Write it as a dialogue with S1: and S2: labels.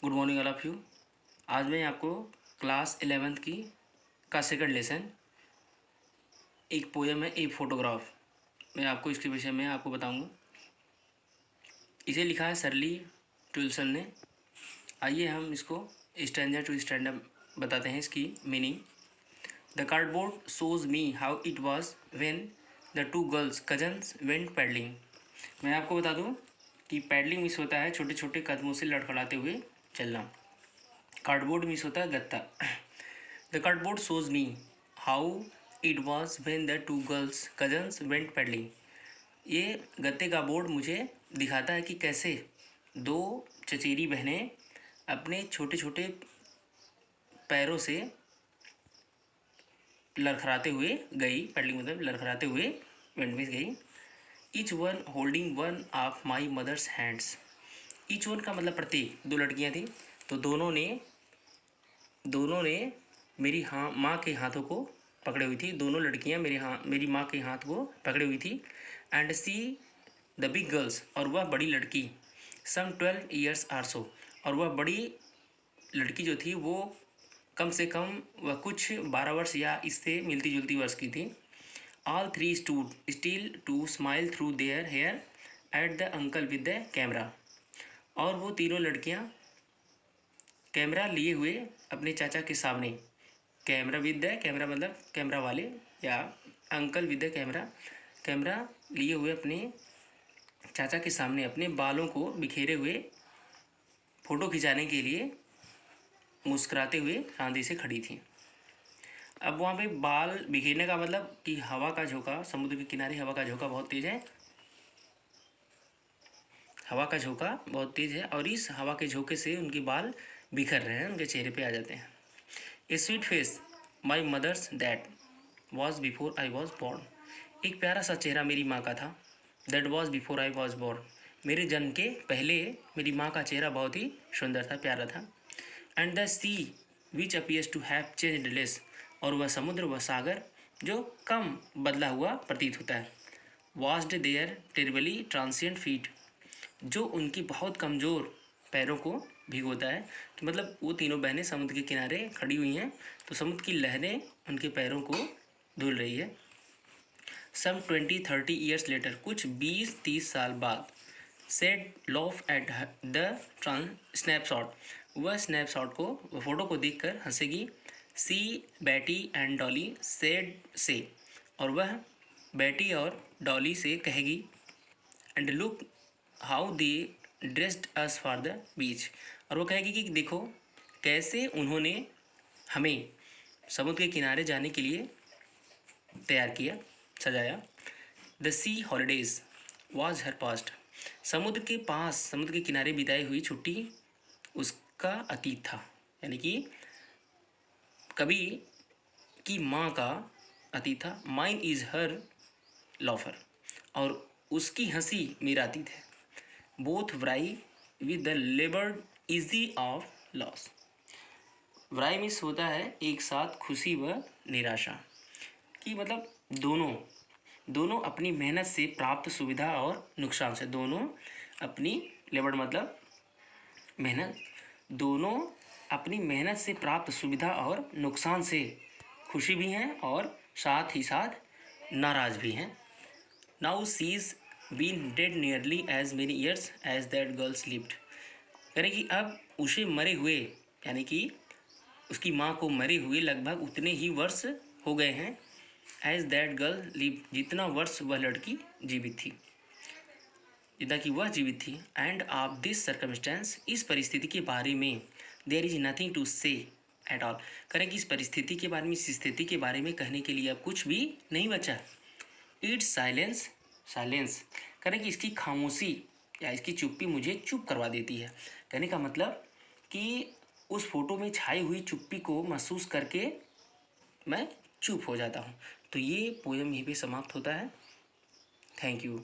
S1: Good morning all of you. आज मैं आपको क्लास 11th की का सेकंड लेसन एक पोएम है ए फोटोग्राफ, मैं आपको इसके विषय में आपको बताऊंगा। इसे लिखा है सरली टुल्सन ने। आइए हम इसको स्टैंडर टू स्टैंडर बताते हैं इसकी meaning. The cardboard shows me how it was when the two girls cousins went paddling. मैं आपको बता दूं कि पैडलिंग मिस होता है छोटे छोटे कदमों से लड़खड़ाते हुए चलना। कार्डबोर्ड मिस होता है गत्ता। The cardboard shows me how it was when the two girls cousins went paddling. ये गत्ते का बोर्ड मुझे दिखाता है कि कैसे दो चचेरी बहनें अपने छोटे छोटे पैरों से लड़खड़ाते हुए गई, पैडलिंग मतलब लड़खड़ाते हुए वेंट में गई। Each one holding one of my mother's hands. Each one का मतलब प्रत्येक, दो लड़कियां थी तो दोनों ने मेरी माँ के हाथों को पकड़े हुई थी। दोनों लड़कियां मेरी माँ के हाथ को पकड़े हुई थी। And see the big girls, और वह बड़ी लड़की, सम 12 ईयर्स आर सो, और वह बड़ी लड़की जो थी वो कम से कम वह कुछ 12 वर्ष या इससे मिलती जुलती वर्ष की थी। All three stood still to smile through their hair at the uncle with the camera. और वो तीनों लड़कियां कैमरा लिए हुए अपने चाचा के सामने, कैमरा विद द कैमरा मतलब कैमरा वाले, या uncle with the camera, camera लिए हुए अपने चाचा के सामने अपने बालों को बिखेरे हुए फ़ोटो खिंचाने के लिए मुस्कुराते हुए शांति से खड़ी थी। अब वहाँ पे बाल बिखेरने का मतलब कि हवा का झोंका, समुद्र के किनारे हवा का झोंका बहुत तेज़ है, हवा का झोंका बहुत तेज़ है और इस हवा के झोंके से उनके बाल बिखर रहे हैं, उनके चेहरे पे आ जाते हैं। A sweet face my mother's that was before I was born. एक प्यारा सा चेहरा मेरी माँ का था। That was before I was born, मेरे जन्म के पहले मेरी माँ का चेहरा बहुत ही सुंदर था, प्यारा था। And the sea which appears to have changed less, और वह समुद्र, वह सागर जो कम बदला हुआ प्रतीत होता है। Washed their terribly transient feet, जो उनकी बहुत कमज़ोर पैरों को भिगोता है। तो मतलब वो तीनों बहनें समुद्र के किनारे खड़ी हुई हैं तो समुद्र की लहरें उनके पैरों को धुल रही है। सम 20-30 ईयर्स लेटर, कुछ 20-30 साल बाद, said loaf at the snapshot, वह स्नैपशॉट को, वह फोटो को देखकर हंसेगी। सी बैटी एंड डॉली सेड से, और वह बैटी और डॉली से कहेगी। And look how they dressed us for the beach, और वो कहेगी कि देखो कैसे उन्होंने हमें समुद्र के किनारे जाने के लिए तैयार किया, सजाया। The sea holidays was her past, समुद्र के पास, समुद्र के किनारे बिताई हुई छुट्टी उसका अतीत था, यानी कि कभी की माँ का अतीत था। माइन इज हर लॉफर, और उसकी हंसी मेरा अतीत है। Both wry with the laboured ease of loss, wry मिस होता है एक साथ खुशी व निराशा, कि मतलब दोनों अपनी मेहनत से प्राप्त सुविधा और नुकसान से, दोनों अपनी, लेबर्ड मतलब मेहनत, दोनों अपनी मेहनत से प्राप्त सुविधा और नुकसान से खुशी भी हैं और साथ ही साथ नाराज भी हैं। Now she's been dead nearly as many years as that girls lived, यानी कि अब उसे मरे हुए, यानी कि उसकी माँ को मरे हुए लगभग उतने ही वर्ष हो गए हैं। एज दैट गर्ल लिव, जितना वर्ष वह लड़की जीवित थी, जितना कि वह जीवित थी। एंड ऑफ दिस सर्कमस्टेंस, इस परिस्थिति के बारे में, देयर इज नथिंग टू से एट ऑल, करें कि इस परिस्थिति के बारे में, इस स्थिति के बारे में कहने के लिए अब कुछ भी नहीं बचा। इट्स साइलेंस करें कि इसकी खामोशी या इसकी चुप्पी मुझे चुप करवा देती है। कहने का मतलब कि उस फोटो में छाई हुई चुप्पी को महसूस करके मैं चुप हो जाता हूँ। तो ये पोएम यहीं पे समाप्त होता है। Thank you.